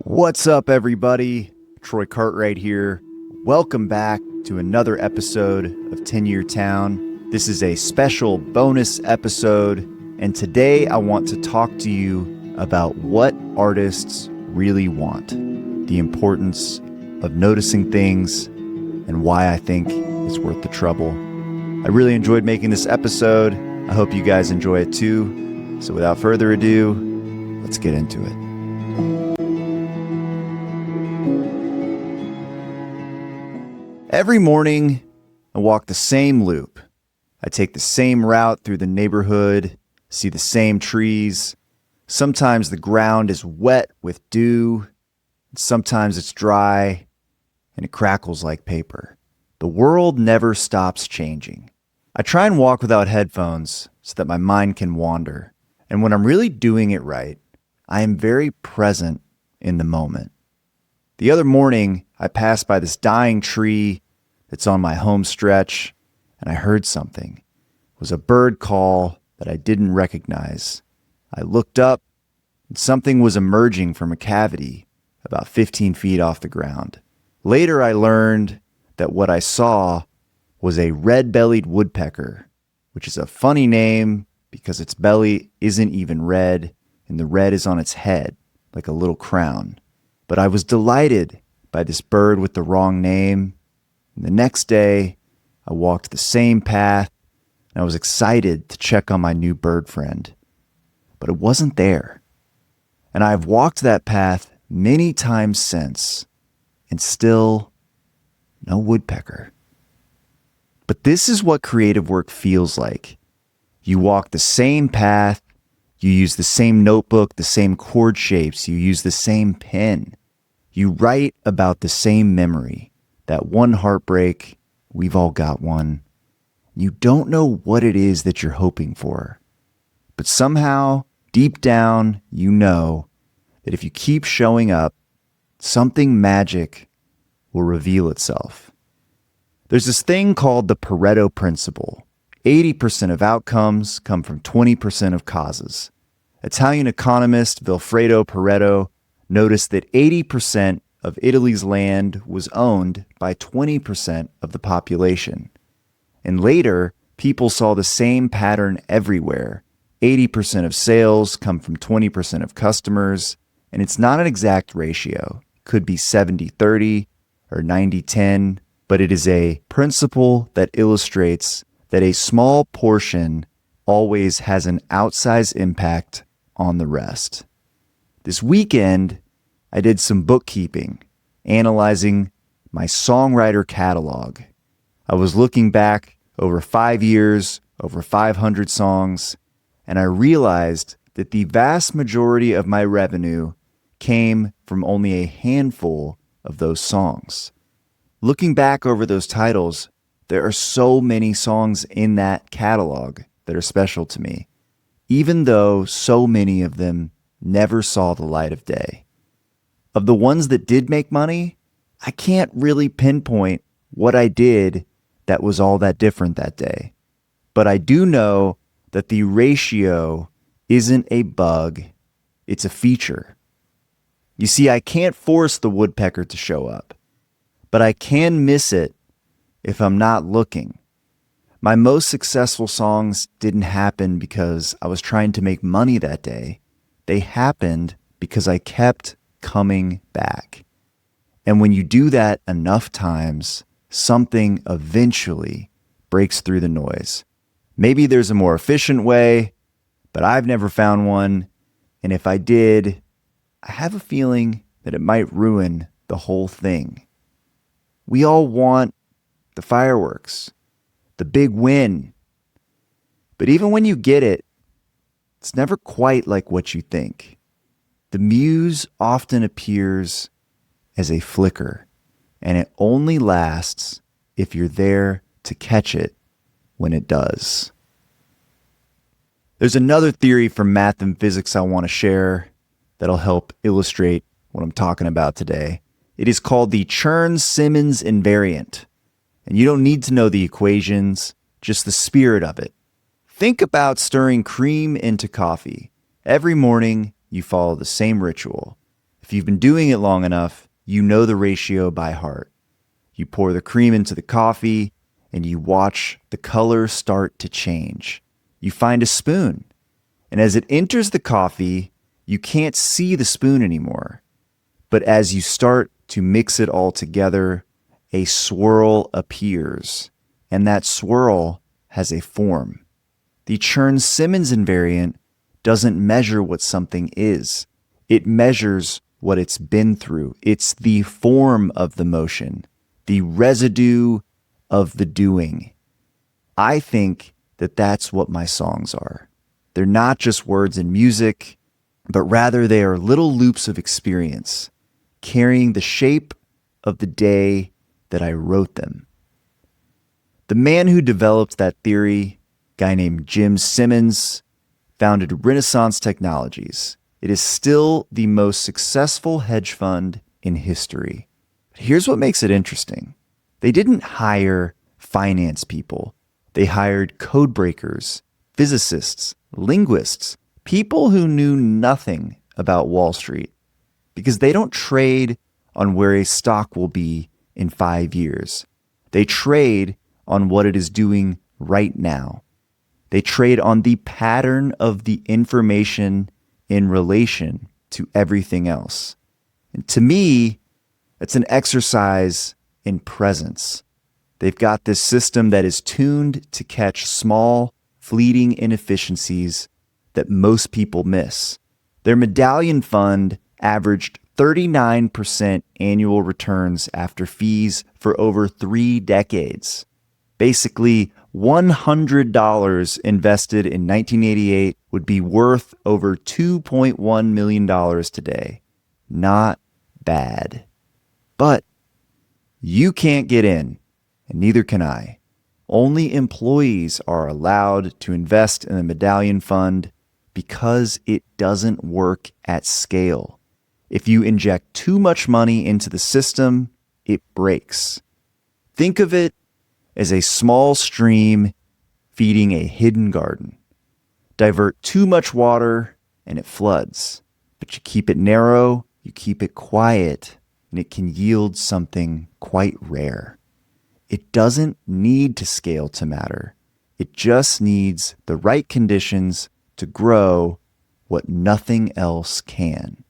What's up, everybody? Troy Cartwright here. Welcome back to another episode of 10-Year Town. This is a special bonus episode, and today I want to talk to you about what artists really want, the importance of noticing things, and why I think it's worth the trouble. I really enjoyed making this episode. I hope you guys enjoy it too. So without further ado, let's get into it. Every morning, I walk the same loop. I take the same route through the neighborhood, see the same trees. Sometimes the ground is wet with dew. Sometimes it's dry, and it crackles like paper. The world never stops changing. I try and walk without headphones so that my mind can wander. And when I'm really doing it right, I am very present in the moment. The other morning, I passed by this dying tree that's on my home stretch, and I heard something. It was a bird call that I didn't recognize. I looked up, and something was emerging from a cavity about 15 feet off the ground. Later, I learned that what I saw was a red-bellied woodpecker, which is a funny name because its belly isn't even red, and the red is on its head, like a little crown. But I was delighted by this bird with the wrong name. And the next day, I walked the same path, and I was excited to check on my new bird friend. But it wasn't there. And I've walked that path many times since, and still, no woodpecker. But this is what creative work feels like. You walk the same path, you use the same notebook, the same chord shapes, you use the same pen. You write about the same memory. That one heartbreak, we've all got one. You don't know what it is that you're hoping for. But somehow, deep down, you know that if you keep showing up, something magic will reveal itself. There's this thing called the Pareto principle. 80% of outcomes come from 20% of causes. Italian economist Vilfredo Pareto noticed that 80% of Italy's land was owned by 20% of the population. And later, people saw the same pattern everywhere. 80% of sales come from 20% of customers, and it's not an exact ratio. It could be 70-30 or 90-10, but it is a principle that illustrates that a small portion always has an outsized impact on the rest. This weekend, I did some bookkeeping, analyzing my songwriter catalog. I was looking back over 5 years, over 500 songs, and I realized that the vast majority of my revenue came from only a handful of those songs. Looking back over those titles, there are so many songs in that catalog that are special to me, even though so many of them never saw the light of day. Of the ones that did make money, I can't really pinpoint what I did that was all that different that day. But I do know that the ratio isn't a bug, it's a feature. You see, I can't force the woodpecker to show up, but I can miss it if I'm not looking. My most successful songs didn't happen because I was trying to make money that day. They happened because I kept coming back. And when you do that enough times, something eventually breaks through the noise. Maybe there's a more efficient way, but I've never found one. And if I did, I have a feeling that it might ruin the whole thing. We all want the fireworks, the big win. But even when you get it, it's never quite like what you think. The muse often appears as a flicker, and it only lasts if you're there to catch it when it does. There's another theory from math and physics I want to share that'll help illustrate what I'm talking about today. It is called the Chern-Simons invariant, and you don't need to know the equations, just the spirit of it. Think about stirring cream into coffee. Every morning, you follow the same ritual. If If you've been doing it long enough, you know the ratio by heart. You pour the cream into the coffee and you watch the color start to change. You find a spoon, and as it enters the coffee, you can't see the spoon anymore. But as you start to mix it all together, a swirl appears, and that swirl has a form. The Chern-Simons invariant doesn't measure what something is. It measures what it's been through. It's the form of the motion, the residue of the doing. I think that that's what my songs are. They're not just words and music, but rather they are little loops of experience, carrying the shape of the day that I wrote them. The man who developed that theory, a guy named Jim Simmons, founded Renaissance Technologies. It is still the most successful hedge fund in history. But here's what makes it interesting. They didn't hire finance people. They hired code breakers, physicists, linguists, people who knew nothing about Wall Street, because they don't trade on where a stock will be in 5 years. They trade on what it is doing right now. They trade on the pattern of the information in relation to everything else. And to me, it's an exercise in presence. They've got this system that is tuned to catch small, fleeting inefficiencies that most people miss. Their medallion fund averaged 39% annual returns after fees for over 3 decades. Basically, $100 invested in 1988 would be worth over $2.1 million today. Not bad. But you can't get in, and neither can I. Only employees are allowed to invest in the medallion fund because it doesn't work at scale. If you inject too much money into the system, it breaks. Think of it as a small stream feeding a hidden garden. Divert too much water and it floods. But you keep it narrow, you keep it quiet, and it can yield something quite rare. It doesn't need to scale to matter. It just needs the right conditions to grow what nothing else can.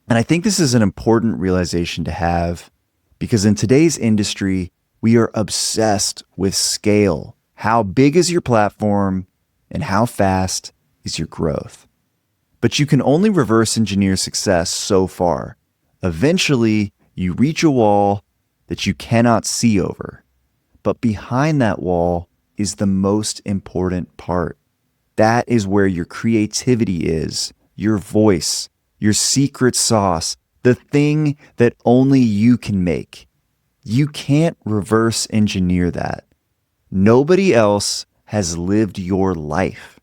And I think this is an important realization to have, because in today's industry, we are obsessed with scale. How big is your platform and how fast is your growth? But you can only reverse engineer success so far. Eventually, you reach a wall that you cannot see over. But behind that wall is the most important part. That is where your creativity is, your voice, your secret sauce, the thing that only you can make. You can't reverse engineer that. Nobody else has lived your life.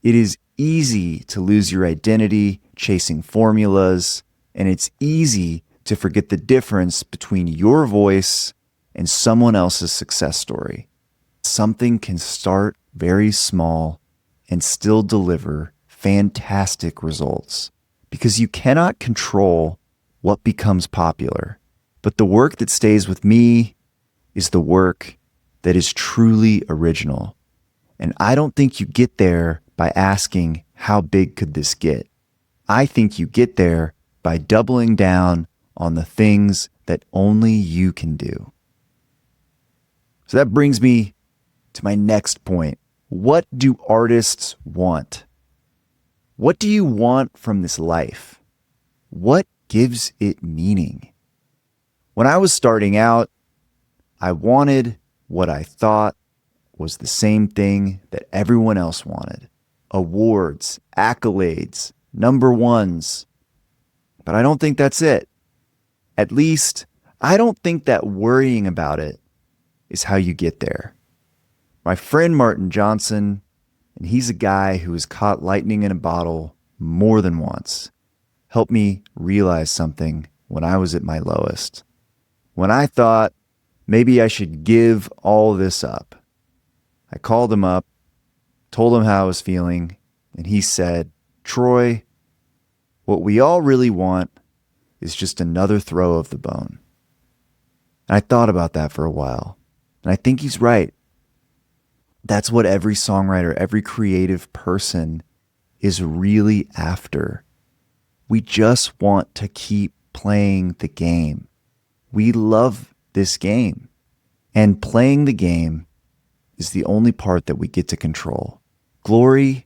It is easy to lose your identity chasing formulas, and it's easy to forget the difference between your voice and someone else's success story. Something can start very small and still deliver fantastic results, because you cannot control what becomes popular. But the work that stays with me is the work that is truly original. And I don't think you get there by asking, how big could this get? I think you get there by doubling down on the things that only you can do. So that brings me to my next point. What do artists want? What do you want from this life? What gives it meaning? When I was starting out, I wanted what I thought was the same thing that everyone else wanted. Awards, accolades, number ones. But I don't think that's it. At least, I don't think that worrying about it is how you get there. My friend Martin Johnson, and he's a guy who has caught lightning in a bottle more than once, helped me realize something when I was at my lowest. When I thought maybe I should give all this up, I called him up, told him how I was feeling, and he said, "Troy, what we all really want is just another throw of the bone. And I thought about that for a while, and I think he's right. That's what every songwriter, every creative person is really after. We just want to keep playing the game. We love this game. And playing the game is the only part that we get to control. Glory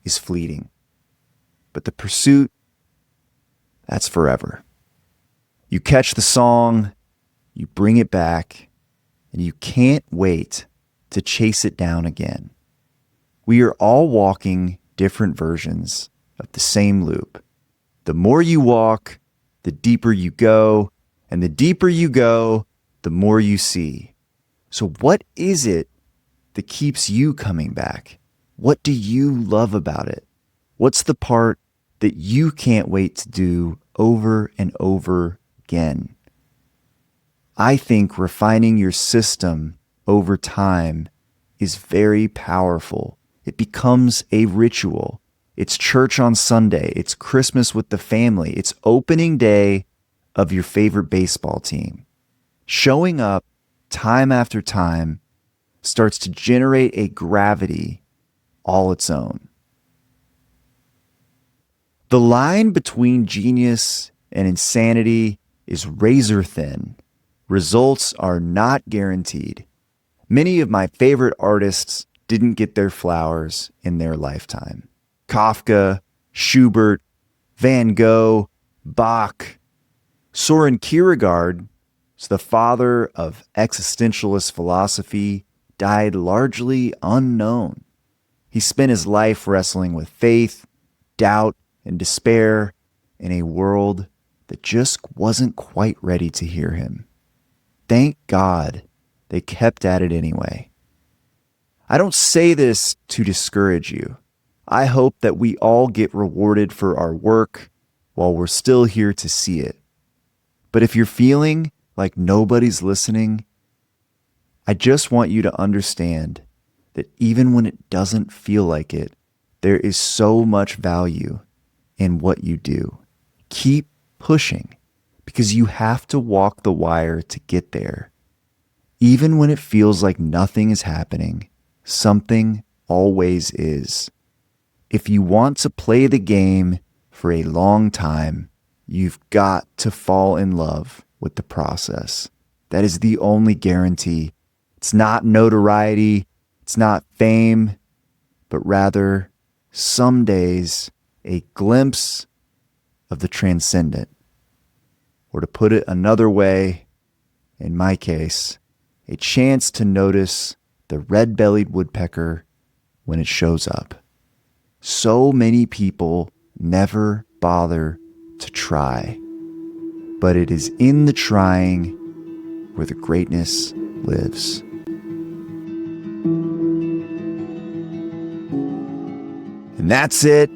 is fleeting, but the pursuit, that's forever. You catch the song, you bring it back, and you can't wait to chase it down again. We are all walking different versions of the same loop. The more you walk, the deeper you go, and the deeper you go, the more you see. So what is it that keeps you coming back? What do you love about it? What's the part that you can't wait to do over and over again? I think refining your system over time is very powerful. It becomes a ritual. It's church on Sunday. It's Christmas with the family. It's opening day of your favorite baseball team. Showing up time after time starts to generate a gravity all its own. The line between genius and insanity is razor thin. Results are not guaranteed. Many of my favorite artists didn't get their flowers in their lifetime. Kafka, Schubert, Van Gogh, Bach. Soren Kierkegaard, the father of existentialist philosophy, died largely unknown. He spent his life wrestling with faith, doubt, and despair in a world that just wasn't quite ready to hear him. Thank God they kept at it anyway. I don't say this to discourage you. I hope that we all get rewarded for our work while we're still here to see it. But if you're feeling like nobody's listening, I just want you to understand that even when it doesn't feel like it, there is so much value in what you do. Keep pushing, because you have to walk the wire to get there. Even when it feels like nothing is happening, something always is. If you want to play the game for a long time, you've got to fall in love with the process. That is the only guarantee. It's not notoriety, it's not fame, but rather, some days, a glimpse of the transcendent. Or to put it another way, in my case, a chance to notice the red-bellied woodpecker when it shows up. So many people never bother to try, but it is in the trying where the greatness lives. And that's it.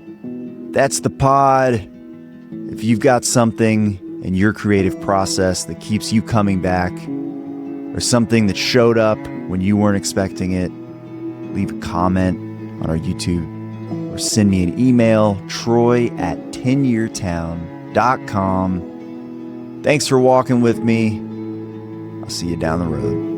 That's the pod. If you've got something in your creative process that keeps you coming back, or something that showed up when you weren't expecting it, leave a comment on our YouTube or send me an email, troy@10yeartown.com. Thanks for walking with me. I'll see you down the road.